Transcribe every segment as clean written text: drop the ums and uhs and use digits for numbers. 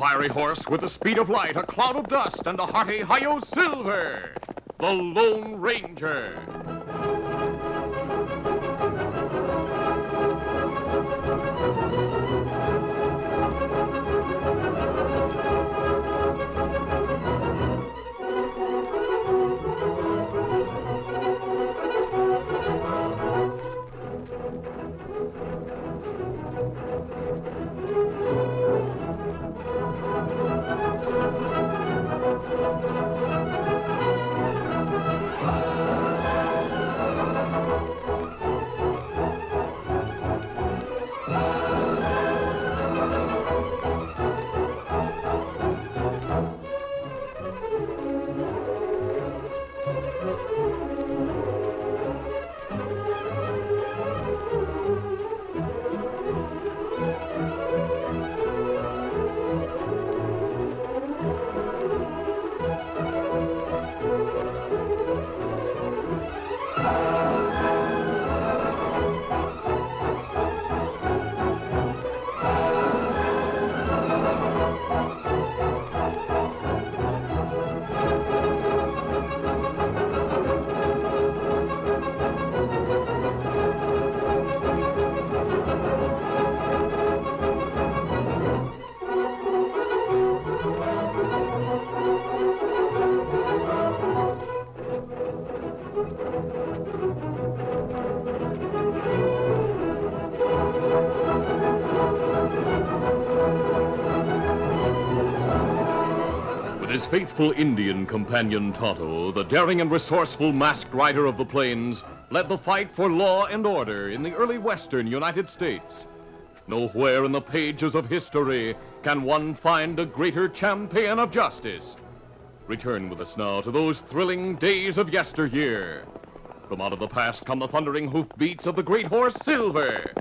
fiery horse with the speed of light, a cloud of dust, and a hearty hi-yo silver, the Lone Ranger. His faithful Indian companion Tonto, the daring and resourceful masked rider of the plains, led the fight for law and order in the early western United States. Nowhere in the pages of history can one find a greater champion of justice. Return with us now to those thrilling days of yesteryear. From out of the past come the thundering hoofbeats of the great horse Silver.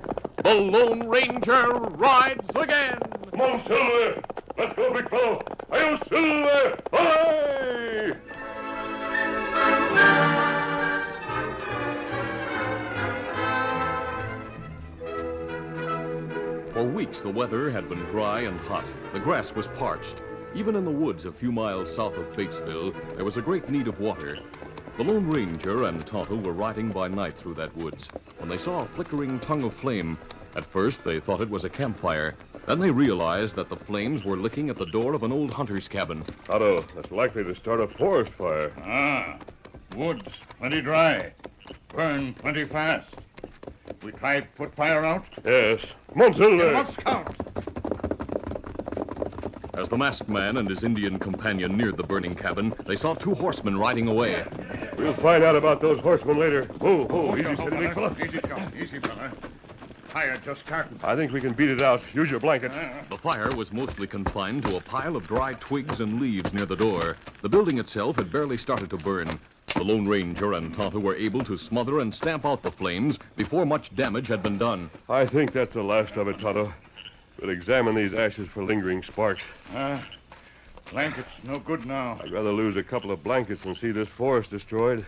The Lone Ranger rides again. Come on, Silver! Let's go, big fellow! Hi-yo, Silver! Hi! For weeks, the weather had been dry and hot. The grass was parched. Even in the woods a few miles south of Batesville, there was a great need of water. The Lone Ranger and Tonto were riding by night through that woods when they saw a flickering tongue of flame. At first, they thought it was a campfire. Then they realized that the flames were licking at the door of an old hunter's cabin. Otto, that's likely to start a forest fire. Woods plenty dry. Burn plenty fast. We try to put fire out? Yes. Come on, Silver. Let's count. As the masked man and his Indian companion neared the burning cabin, they saw two horsemen riding away. We'll find out about those horsemen later. Move. Easy, steady, big fella. Easy, fella. Fire just starting. I think we can beat it out. Use your blanket. The fire was mostly confined to a pile of dry twigs and leaves near the door. The building itself had barely started to burn. The Lone Ranger and Tonto were able to smother and stamp out the flames before much damage had been done. I think that's the last of it, Tonto. We'll examine these ashes for lingering sparks. Blankets no good now. I'd rather lose a couple of blankets than see this forest destroyed.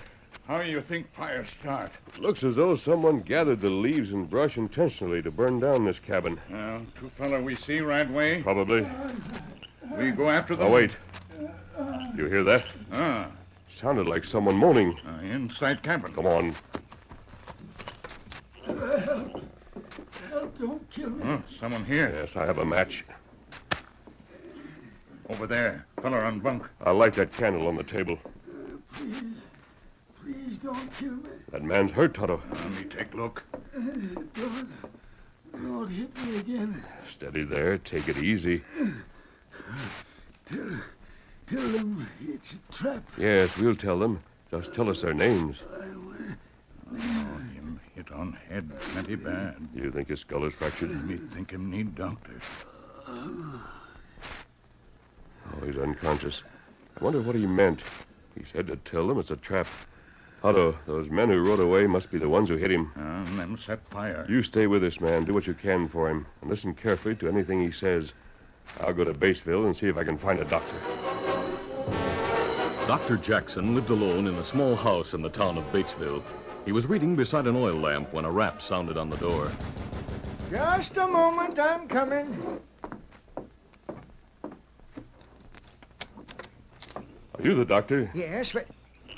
How do you think fire start? Looks as though someone gathered the leaves and brush intentionally to burn down this cabin. Two fella we see right way. Probably. We go after them. Oh, wait. You hear that? Sounded like someone moaning. Inside cabin. Come on. Help, don't kill me. Someone here. Yes, I have a match. Over there. Fella on bunk. I'll light that candle on the table. Please don't kill me. That man's hurt, Tonto. Let me take a look. Don't hit me again. Steady there. Take it easy. Tell them it's a trap. Yes, we'll tell them. Just tell us their names. Him hit on head plenty bad. You think his skull is fractured? Me think him need doctor. Oh, he's unconscious. I wonder what he meant. He said to tell them it's a trap. Otto, those men who rode away must be the ones who hit him. Them set fire. You stay with this man. Do what you can for him. And listen carefully to anything he says. I'll go to Batesville and see if I can find a doctor. Dr. Jackson lived alone in a small house in the town of Batesville. He was reading beside an oil lamp when a rap sounded on the door. Just a moment, I'm coming. Are you the doctor? Yes, but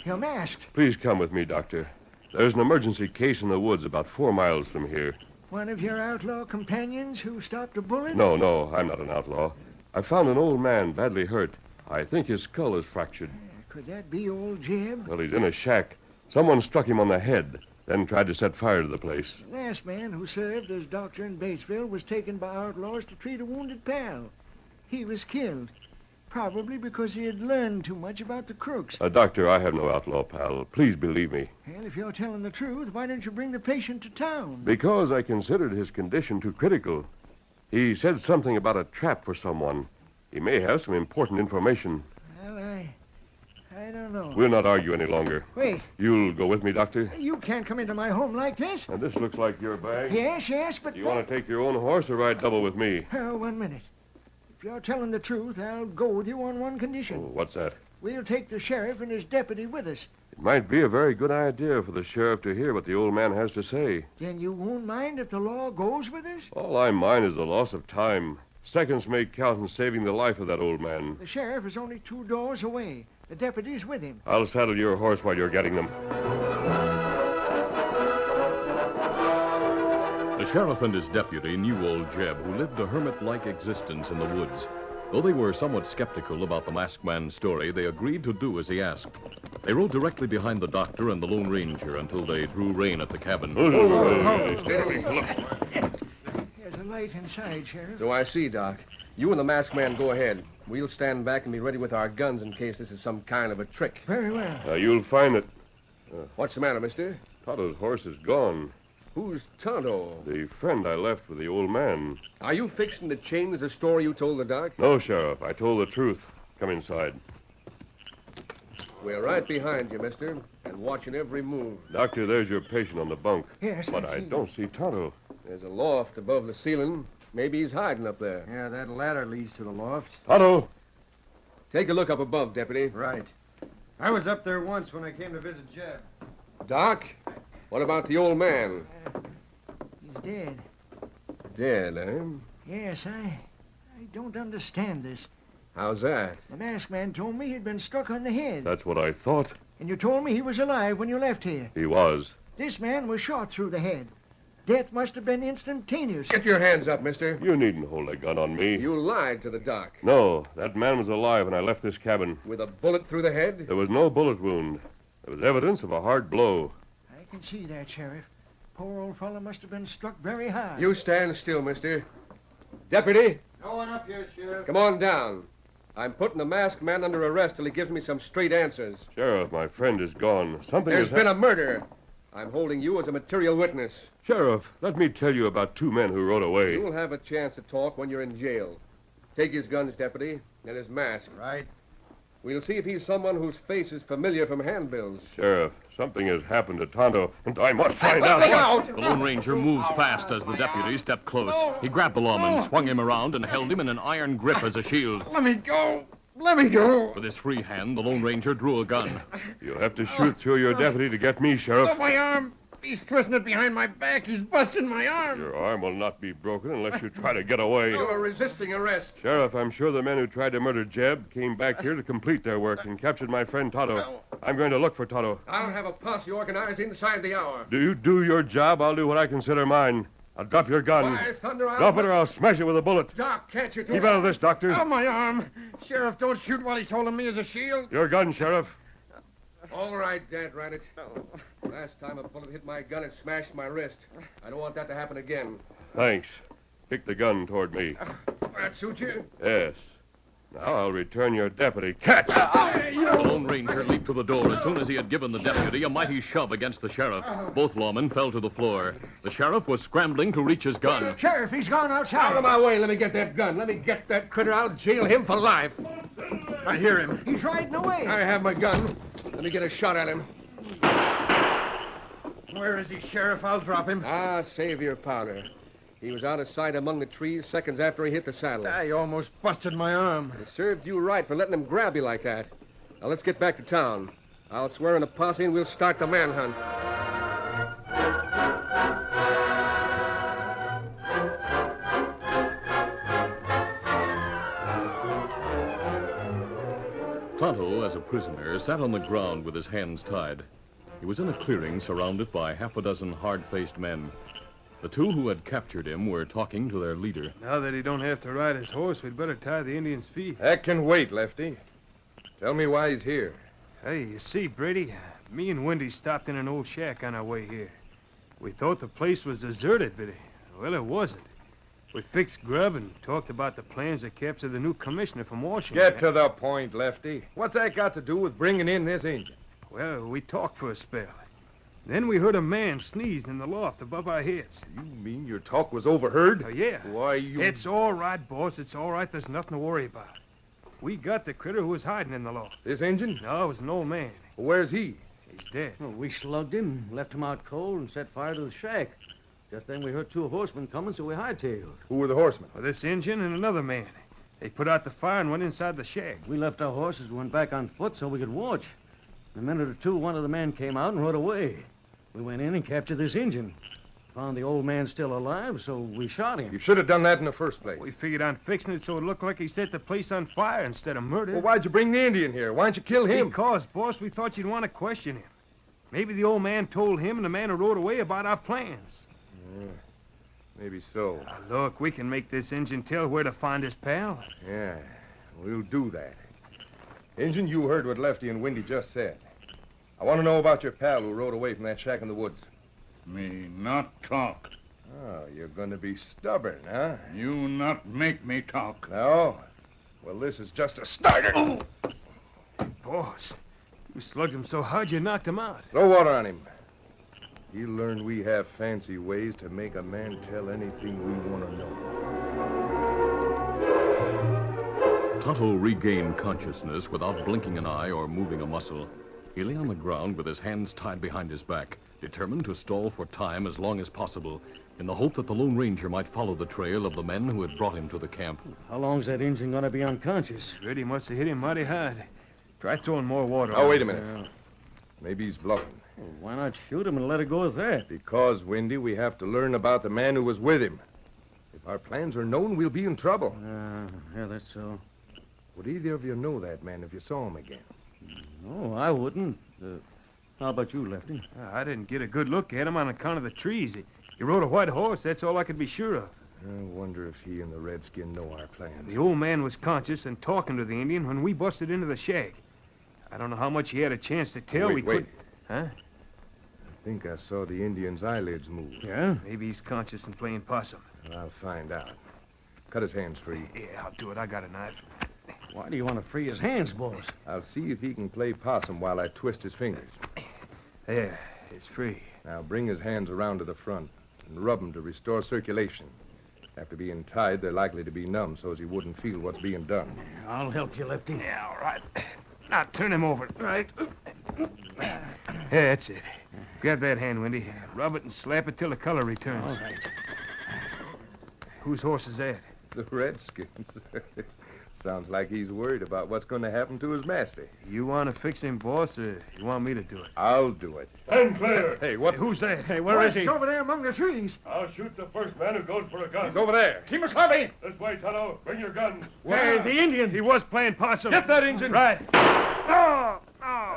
you're masked. Please come with me, doctor. There's an emergency case in the woods about 4 miles from here. One of your outlaw companions who stopped a bullet? No, I'm not an outlaw. I found an old man badly hurt. I think his skull is fractured. Could that be old Jeb? Well, he's in a shack. Someone struck him on the head, then tried to set fire to the place. The last man who served as doctor in Batesville was taken by outlaws to treat a wounded pal. He was killed, probably because he had learned too much about the crooks. Doctor, I have no outlaw pal. Please believe me. And if you're telling the truth, why don't you bring the patient to town? Because I considered his condition too critical. He said something about a trap for someone. He may have some important information. Well, I don't know. We'll not argue any longer. Wait, You'll go with me, doctor? you can't come into my home like this. Now, this looks like your bag. Yes, but... Do you want to take your own horse or ride double with me? Oh, 1 minute. If you're telling the truth, I'll go with you on one condition. Oh, what's that? We'll take the sheriff and his deputy with us. It might be a very good idea for the sheriff to hear what the old man has to say. Then you won't mind if the law goes with us? All I mind is the loss of time. Seconds may count in saving the life of that old man. The sheriff is only 2 doors away. The deputy's with him. I'll saddle your horse while you're getting them. The sheriff and his deputy knew old Jeb, who lived a hermit-like existence in the woods. Though they were somewhat skeptical about the masked man's story, they agreed to do as he asked. They rode directly behind the doctor and the Lone Ranger until they drew rein at the cabin. There's a light inside, Sheriff. So I see, Doc. You and the masked man go ahead. We'll stand back and be ready with our guns in case this is some kind of a trick. Very well. You'll find that What's the matter, mister? Tonto's horse is gone. Who's Tonto? The friend I left with the old man. Are you fixing to change the story you told the doc? No, Sheriff. I told the truth. Come inside. We're right behind you, mister, and watching every move. Doctor, there's your patient on the bunk. Yes, But I see. don't see Tonto. There's a loft above the ceiling. Maybe he's hiding up there. Yeah, that ladder leads to the loft. Tonto! Take a look up above, Deputy. Right. I was up there once when I came to visit Jeb. Doc, what about the old man? He's dead. Dead, eh? Yes, I don't understand this. How's that? The masked man told me he'd been struck on the head. That's what I thought. And you told me he was alive when you left here. He was. This man was shot through the head. Death must have been instantaneous. Get your hands up, mister. You needn't hold a gun on me. You lied to the doc. No, that man was alive when I left this cabin. With a bullet through the head? There was no bullet wound. There was evidence of a hard blow. I can see that, Sheriff. Poor old fellow must have been struck very hard. You stand still, mister. Deputy, No one up here, Sheriff. come on down. I'm putting the masked man under arrest till he gives me some straight answers. Sheriff, my friend is gone. Something There's has been a murder. I'm holding you as a material witness. Sheriff, let me tell you about 2 men who rode away. You'll have a chance to talk when you're in jail. Take his guns, Deputy, and his mask. Right. We'll see if he's someone whose face is familiar from handbills. Sheriff, something has happened to Tonto, and I must find out. Look out! The Lone Ranger moved fast as the deputy stepped close. He grabbed the lawman, swung him around, and held him in an iron grip as a shield. Let me go. Let me go. With his free hand, the Lone Ranger drew a gun. You'll have to shoot through your deputy to get me, Sheriff. My arm. He's twisting it behind my back. He's busting my arm. Your arm will not be broken unless you try to get away. You're resisting arrest. Sheriff, I'm sure the men who tried to murder Jeb came back here to complete their work and captured my friend Tonto. I'm going to look for Tonto. I'll have a posse organized inside the hour. Do you do your job, I'll do what I consider mine. I'll drop your gun. Why, thunder, Drop it or I'll smash it with a bullet. Doc, can't you do Keep out of this, Doctor. Oh, my arm. Sheriff, don't shoot while he's holding me as a shield. Your gun, Sheriff. All right, Dad, rat it. Last time a bullet hit my gun, it smashed my wrist. I don't want that to happen again. Thanks. Kick the gun toward me. That suit you? Yes. Now I'll return your deputy. Catch! The Lone Ranger leaped to the door as soon as he had given the deputy a mighty shove against the sheriff. Both lawmen fell to the floor. The sheriff was scrambling to reach his gun. Sheriff, he's gone Out outside. of my way. Let me get that gun. Let me get that critter. I'll jail him for life. I hear him. He's riding away. I have my gun. Let me get a shot at him. Where is he, Sheriff? I'll drop him. Ah, save your powder. He was out of sight among the trees seconds after he hit the saddle. I almost busted my arm. It served you right for letting him grab you like that. Now, let's get back to town. I'll swear in a posse and we'll start the manhunt. Tonto, as a prisoner, sat on the ground with his hands tied. He was in a clearing surrounded by half a dozen hard-faced men. The two who had captured him were talking to their leader. Now that he don't have to ride his horse, we'd better tie the Indian's feet. That can wait, Lefty. Tell me why he's here. Hey, you see, Brady, me and Wendy stopped in an old shack on our way here. We thought the place was deserted, but, well, it wasn't. We fixed grub and talked about the plans to capture the new commissioner from Washington. Get to the point, Lefty. What's that got to do with bringing in this Indian? Well, we talked for a spell. Then we heard a man sneeze in the loft above our heads. You mean your talk was overheard? Yeah. Why, you... It's all right, boss. It's all right. There's nothing to worry about. We got the critter who was hiding in the loft. This Injun? No, it was an old man. Where's he? He's dead. Well, we slugged him, left him out cold, and set fire to the shack. Just then we heard two horsemen coming, so we hightailed. Who were the horsemen? Well, this Injun and another man. They put out the fire and went inside the shack. We left our horses and went back on foot so we could watch. In a minute or two, one of the men came out and rode away. We went in and captured this Injun. Found the old man still alive, so we shot him. You should have done that in the first place. We figured on fixing it so it looked like he set the place on fire instead of murder. Well, why'd you bring the Indian here? Why'd you kill him? Because, boss, we thought you'd want to question him. Maybe the old man told him and the man who rode away about our plans. Maybe so. Now, look, we can make this Injun tell where to find his pal. Yeah, we'll do that. Injun, you heard what Lefty and Windy just said. I want to know about your pal who rode away from that shack in the woods. Me not talk. Oh, you're going to be stubborn, huh? You not make me talk. No? Well, this is just a starter. Oh. Boss, you slugged him so hard you knocked him out. Throw water on him. He'll learn we have fancy ways to make a man tell anything we want to know. Tonto regained consciousness without blinking an eye or moving a muscle. He lay on the ground with his hands tied behind his back, determined to stall for time as long as possible, in the hope that the Lone Ranger might follow the trail of the men who had brought him to the camp. How long's that Injun gonna be unconscious? Reddy must have hit him mighty hard. Try throwing more water Oh, on wait a him. minute. Maybe he's bluffing. Well, why not shoot him and let it go at that? Because, Windy, we have to learn about the man who was with him. If our plans are known, we'll be in trouble. Yeah, that's so. Would either of you know that man if you saw him again? No, I wouldn't. How about you, Lefty? I didn't get a good look at him on account of the trees. He rode a white horse, that's all I could be sure of. I wonder if he and the redskin know our plans. The old man was conscious and talking to the Indian when we busted into the shack. I don't know how much he had a chance to tell. Wait. Huh? I think I saw the Indian's eyelids move. Yeah? Maybe he's conscious and playing possum. I'll find out. Cut his hands free. Yeah, I'll do it. I got a knife. Why do you want to free his hands, boss? I'll see if he can play possum while I twist his fingers. There, it's free. Now bring his hands around to the front and rub them to restore circulation. After being tied, they're likely to be numb so as he wouldn't feel what's being done. I'll help you, Lefty. Yeah, all right. Now turn him over. Right. Yeah, that's it. Grab that hand, Wendy. Rub it and slap it till the color returns. All right. Whose horse is that? The Redskins. Sounds like he's worried about what's going to happen to his master. You want to fix him, boss, or you want me to do it? I'll do it. Stand clear. Hey, what? Hey, who's that? Hey, where is he? Over there among the trees. I'll shoot the first man who goes for a gun. He's over there. Keep us happy. This way, Tonto. Bring your guns. Hey, the Indian. He was playing possum. Get that Injun. Right.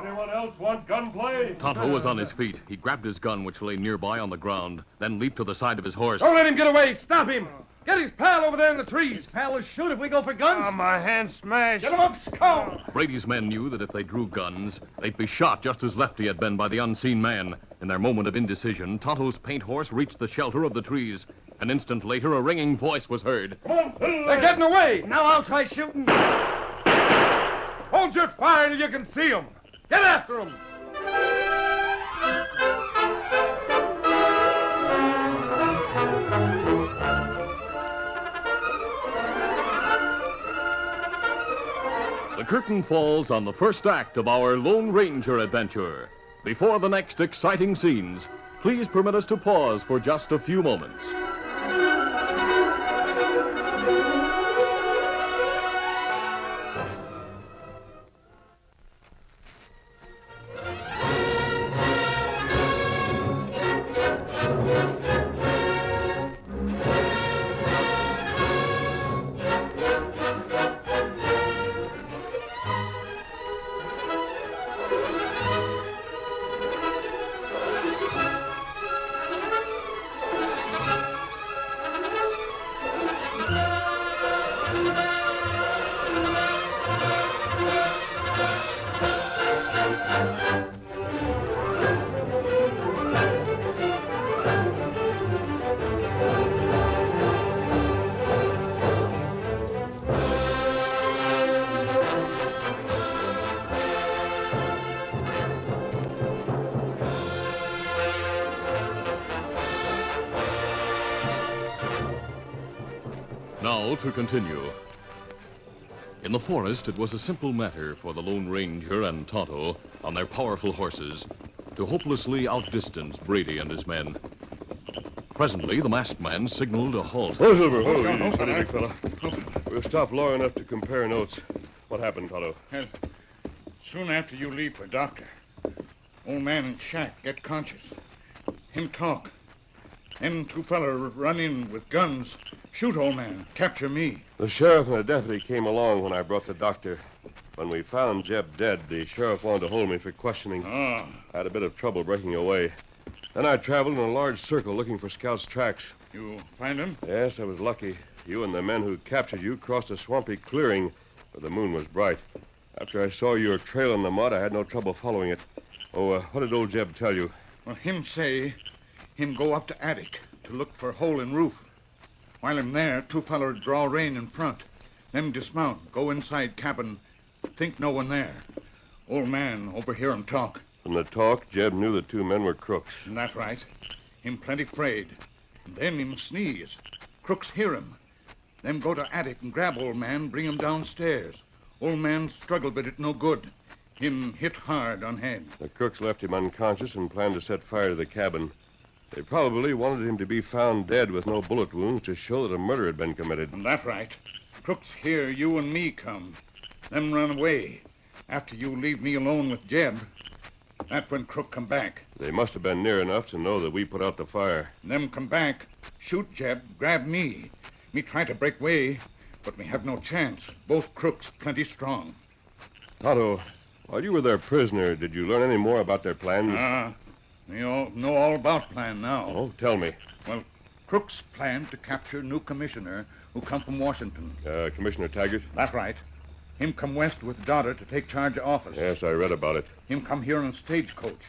Anyone else want gunplay? Tonto was on his feet. He grabbed his gun, which lay nearby on the ground, then leaped to the side of his horse. Don't let him get away. Stop him. Get his pal over there in the trees. Pal will shoot if we go for guns. Oh, my hand's smashed. Get him up, Skull. Brady's men knew that if they drew guns, they'd be shot just as Lefty had been by the unseen man. In their moment of indecision, Tonto's paint horse reached the shelter of the trees. An instant later, a ringing voice was heard. Come on, Phil. They're getting away. Now I'll try shooting. Hold your fire till you can see them. Get after them. The curtain falls on the first act of our Lone Ranger adventure. Before the next exciting scenes, please permit us to pause for just a few moments. Now to continue. In the forest, it was a simple matter for the Lone Ranger and Tonto, on their powerful horses, to hopelessly outdistance Brady and his men. Presently, the masked man signaled a halt. Oh, Silver. Oh, steady, big fella. We'll stop long enough to compare notes. What happened, Tonto? Well, soon after you leave for doctor, old man in shack get conscious. Him talk. Them two feller run in with guns, shoot old man, capture me. The sheriff and a deputy came along when I brought the doctor. When we found Jeb dead, the sheriff wanted to hold me for questioning. Oh. I had a bit of trouble breaking away. Then I traveled in a large circle looking for Scout's tracks. You find him? Yes, I was lucky. You and the men who captured you crossed a swampy clearing where the moon was bright. After I saw your trail in the mud, I had no trouble following it. Oh, what did old Jeb tell you? Well, him say him go up to attic to look for hole in roof. While him there, two fellers draw rein in front. Them dismount, go inside cabin, think no one there. Old man overhear 'em talk. From the talk, Jeb knew the two men were crooks. And that's right. Him plenty afraid. And then him sneeze. Crooks hear him. Them go to attic and grab old man, bring him downstairs. Old man struggle, but it no good. Him hit hard on head. The crooks left him unconscious and planned to set fire to the cabin. They probably wanted him to be found dead with no bullet wounds to show that a murder had been committed. And that's right. Crooks hear you and me come. Them run away. After you leave me alone with Jeb, that's when Crook come back. They must have been near enough to know that we put out the fire. And them come back, shoot Jeb, grab me. Me try to break way, but me have no chance. Both crooks plenty strong. Tonto, while you were their prisoner, did you learn any more about their plans? You all know all about plan now. Oh, tell me. Well, Crooks planned to capture new commissioner who come from Washington. Commissioner Taggart? That's right. Him come west with daughter to take charge of office. Yes, I read about it. Him come here on a stagecoach.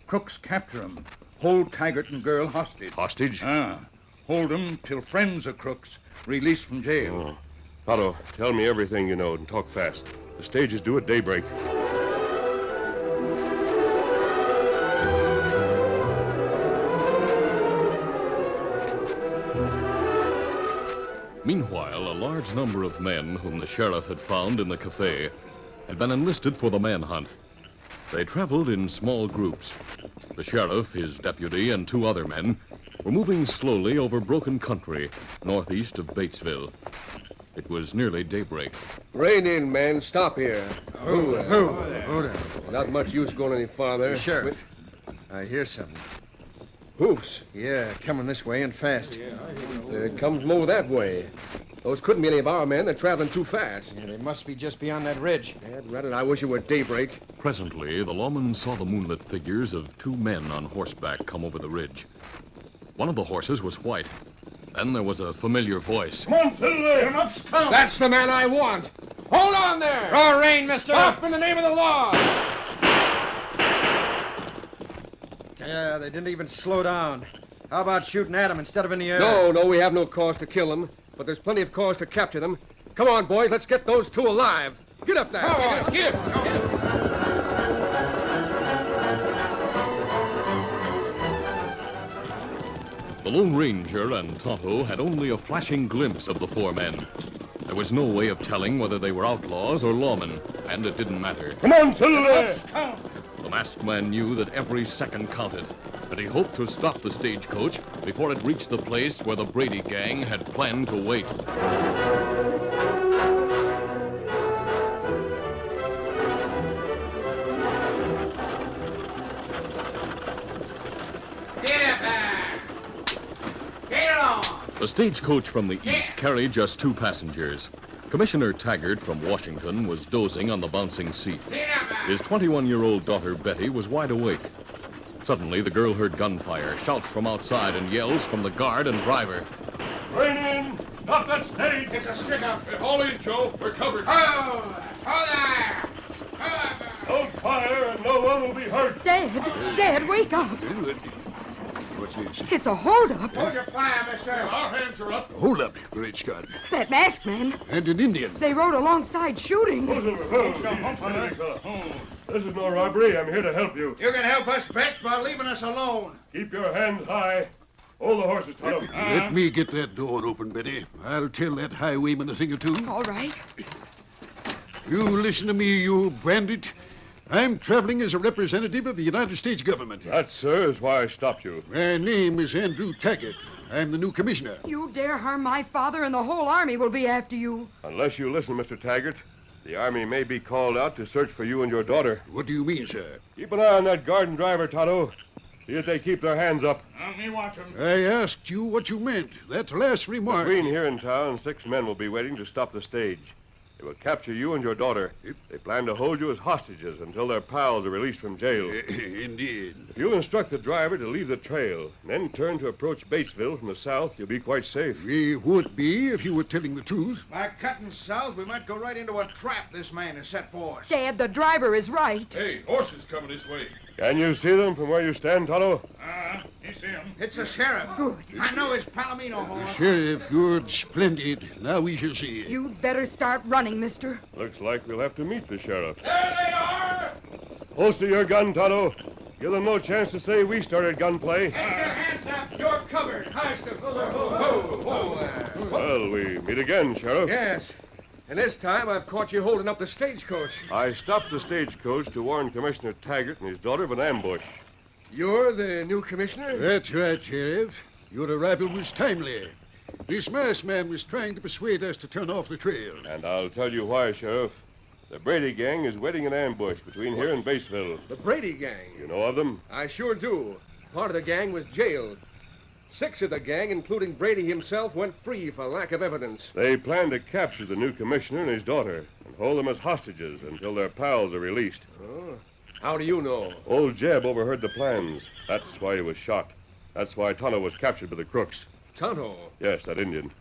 Crooks capture him. Hold Taggart and girl hostage. Hostage? Hold him till friends of Crooks released from jail. Oh. Tonto, tell me everything you know and talk fast. The stage is due at daybreak. Meanwhile, a large number of men whom the sheriff had found in the cafe had been enlisted for the manhunt. They traveled in small groups. The sheriff, his deputy, and two other men were moving slowly over broken country northeast of Batesville. It was nearly daybreak. Rein in, man. Stop here. Hold on. Not much use going any farther. Sheriff, I hear something. Hoofs. Yeah, coming this way and fast. It comes more that way. Those couldn't be any of our men. They're traveling too fast. Yeah, they must be just beyond that ridge. Rather, I wish it were daybreak. Presently, the lawman saw the moonlit figures of two men on horseback come over the ridge. One of the horses was white. Then there was a familiar voice. Come on, Silver! That's the man I want. Hold on there! Draw rein, mister! Stop in the name of the law! Yeah, they didn't even slow down. How about shooting at them instead of in the air? No, we have no cause to kill them, but there's plenty of cause to capture them. Come on, boys, let's get those two alive. Get up there. Come on. Get up. The Lone Ranger and Tonto had only a flashing glimpse of the four men. There was no way of telling whether they were outlaws or lawmen, and it didn't matter. Come on, Silver! The masked man knew that every second counted, and he hoped to stop the stagecoach before it reached the place where the Brady gang had planned to wait. The stagecoach from the east carried just two passengers. Commissioner Taggart from Washington was dozing on the bouncing seat. His 21-year-old daughter, Betty, was wide awake. Suddenly, the girl heard gunfire, shouts from outside, and yells from the guard and driver. Rein in! Stop that stage! It's a stick-up. Haul in, Joe. We're covered. Hold there! Don't fire, and no one will be hurt. Dad, wake up. What's this? It's a holdup. Hold your fire, mister. Our hands are up. Hold up, Great Scott. That masked man. And an Indian. They rode alongside shooting. This is no robbery. I'm here to help you. You can help us best by leaving us alone. Keep your hands high. Hold the horses, Tonto. Let me get that door open, Betty. I'll tell that highwayman a thing or two. All right. You listen to me, you bandit. I'm traveling as a representative of the United States government. That, sir, is why I stopped you. My name is Andrew Taggart. I'm the new commissioner. You dare harm my father, and the whole army will be after you. Unless you listen, Mr. Taggart, the Army may be called out to search for you and your daughter. What do you mean, sir? Keep an eye on that guard and driver, Tonto. See that they keep their hands up. Me watch 'em. I asked you what you meant. That last remark. Between here and town, 6 men will be waiting to stop the stage. They will capture you and your daughter. They plan to hold you as hostages until their pals are released from jail. Indeed. If you instruct the driver to leave the trail and then turn to approach Batesville from the south, you'll be quite safe. We would be if you were telling the truth. By cutting south, we might go right into a trap this man has set for us. Dad, the driver is right. Hey, horses coming this way. Can you see them from where you stand, Tonto? You see him. It's the sheriff. Good. I know his Palomino horse. Sheriff, good, splendid. Now we shall see. You'd better start running, mister. Looks like we'll have to meet the sheriff. There they are! Holster your gun, Tonto. Give them no chance to say we started gunplay. Get your hands up. You're covered. Highster. Well, we meet again, Sheriff. Yes. And this time I've caught you holding up the stagecoach. I stopped the stagecoach to warn Commissioner Taggart and his daughter of an ambush. You're the new commissioner? That's right, Sheriff. Your arrival was timely. This masked man was trying to persuade us to turn off the trail. And I'll tell you why, Sheriff. The Brady gang is waiting in ambush between here and Batesville. The Brady gang? You know of them? I sure do. Part of the gang was jailed. 6 of the gang, including Brady himself, went free for lack of evidence. They plan to capture the new commissioner and his daughter and hold them as hostages until their pals are released. Oh. How do you know? Old Jeb overheard the plans. That's why he was shot. That's why Tonto was captured by the crooks. Tonto? Yes, that Indian.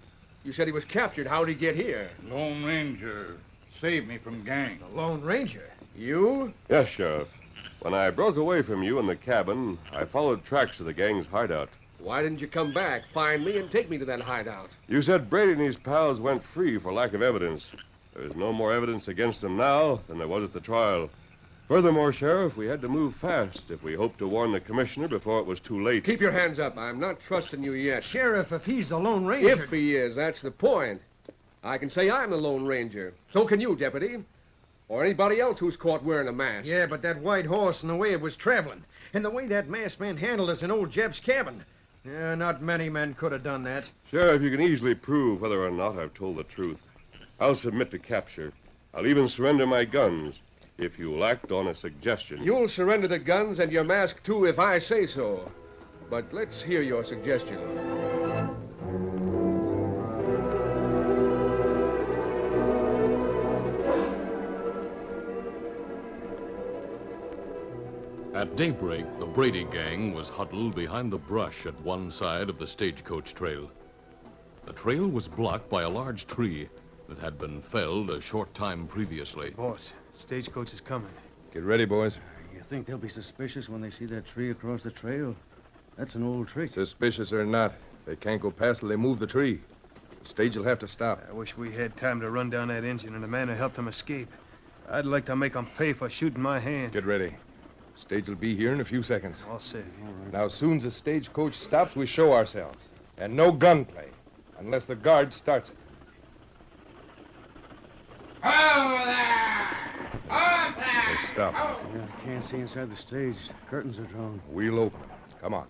You said he was captured. How'd he get here? Lone Ranger saved me from gang. The Lone Ranger? You? Yes, Sheriff. When I broke away from you in the cabin, I followed tracks to the gang's hideout. Why didn't you come back, find me, and take me to that hideout? You said Brady and his pals went free for lack of evidence. There is no more evidence against them now than there was at the trial. Furthermore, Sheriff, we had to move fast if we hoped to warn the commissioner before it was too late. Keep your hands up. I'm not trusting you yet. Sheriff, if he's the Lone Ranger... If he is, that's the point. I can say I'm the Lone Ranger. So can you, Deputy. Or anybody else who's caught wearing a mask. Yeah, but that white horse and the way it was traveling, and the way that masked man handled us in old Jeb's cabin. Yeah, not many men could have done that. Sheriff, you can easily prove whether or not I've told the truth. I'll submit to capture. I'll even surrender my guns if you'll act on a suggestion. You'll surrender the guns and your mask, too, if I say so. But let's hear your suggestion. At daybreak, the Brady gang was huddled behind the brush at one side of the stagecoach trail. The trail was blocked by a large tree that had been felled a short time previously. Boss, stagecoach is coming. Get ready, boys. You think they'll be suspicious when they see that tree across the trail? That's an old trick. Suspicious or not, they can't go past till they move the tree. The stage will have to stop. I wish we had time to run down that engine and the man who helped him escape. I'd like to make him pay for shooting my hand. Get ready. Stage will be here in a few seconds. All set. Now, as soon as the stagecoach stops, we show ourselves. And no gunplay, unless the guard starts it. Over there! Up there! Let's stop. Yeah, I can't see inside the stage. Curtains are drawn. We'll open them. Come on.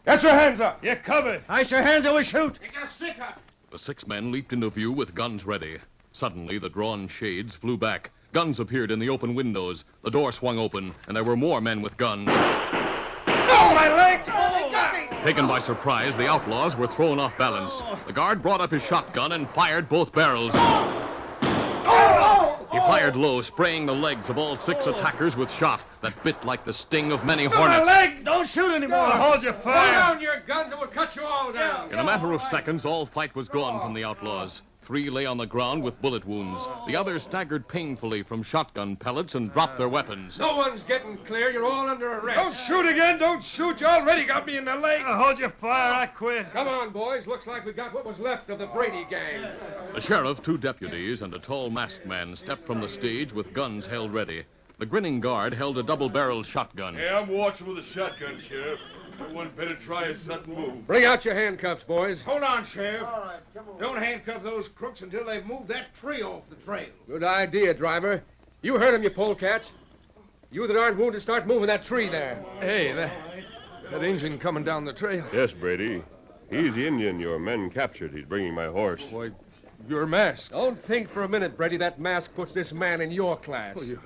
Get your hands up! You're covered. Ice your hands or we shoot! Take a stick up! The 6 men leaped into view with guns ready. Suddenly, the drawn shades flew back. Guns appeared in the open windows. The door swung open, and there were more men with guns. Oh, my leg! Oh, they got me! Taken by surprise, the outlaws were thrown off balance. The guard brought up his shotgun and fired both barrels. He fired low, spraying the legs of all 6 attackers with shot that bit like the sting of many hornets. leg! Don't shoot anymore. Hold your Put fire. down your guns and we'll cut you all down. In a matter of seconds, all fight was gone from the outlaws. 3 lay on the ground with bullet wounds. The others staggered painfully from shotgun pellets and dropped their weapons. No one's getting clear. You're all under arrest. Don't shoot again! Don't shoot! You already got me in the leg! Hold your fire. I quit. Come on, boys. Looks like we got what was left of the Brady gang. The sheriff, 2 deputies, and a tall masked man stepped from the stage with guns held ready. The grinning guard held a double-barreled shotgun. Hey, I'm watching with a shotgun, Sheriff. One better try a sudden move. Bring out your handcuffs, boys. Hold on, Sheriff. All right, come on. Don't handcuff those crooks until they've moved that tree off the trail. Good idea, driver. You heard him, you polecats. You that aren't wounded, start moving that tree there. Hey, that Injun coming down the trail. Yes, Brady. He's the Indian your men captured. He's bringing my horse. Why, your mask. Don't think for a minute, Brady, that mask puts this man in your class. Oh, you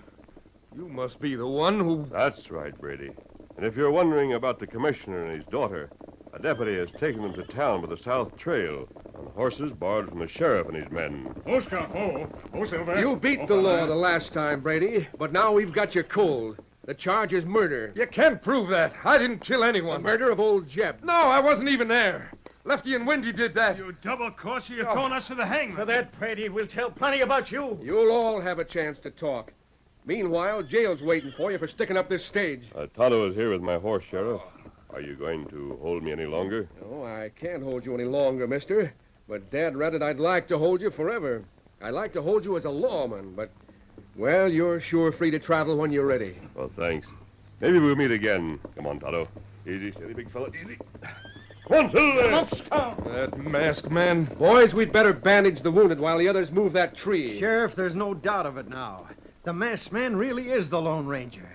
must be the one who... That's right, Brady. And if you're wondering about the commissioner and his daughter, a deputy has taken them to town by the South Trail on horses borrowed from the sheriff and his men. Silver. You beat the law the last time, Brady, but now we've got you cold. The charge is murder. You can't prove that. I didn't kill The anyone. murder of old Jeb. No, I wasn't even there. Lefty and Windy did that. You double-crosser, you're throwing us to the hangman. For that, Brady, we'll tell plenty about you. You'll all have a chance to talk. Meanwhile, jail's waiting for you for sticking up this stage. Tonto is here with my horse, Sheriff. Are you going to hold me any longer? No, I can't hold you any longer, mister. But Dad ratted I'd like to hold you forever. I'd like to hold you as a lawman, but, well, you're sure free to travel when you're ready. Well, thanks. Maybe we'll meet again. Come on, Tonto. Easy, steady, big fella. Easy. Come on, Silver! That masked man. Boys, we'd better bandage the wounded while the others move that tree. Sheriff, there's no doubt of it now. The masked man really is the Lone Ranger.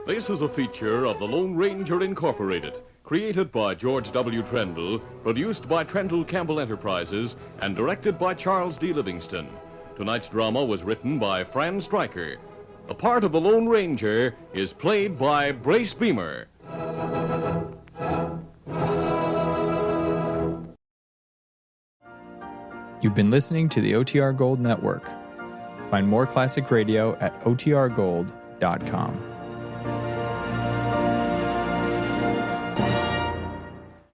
This is a feature of the Lone Ranger Incorporated, created by George W. Trendle, produced by Trendle Campbell Enterprises, and directed by Charles D. Livingston. Tonight's drama was written by Fran Stryker. The part of the Lone Ranger is played by Brace Beamer. You've been listening to the OTR Gold Network. Find more classic radio at otrgold.com.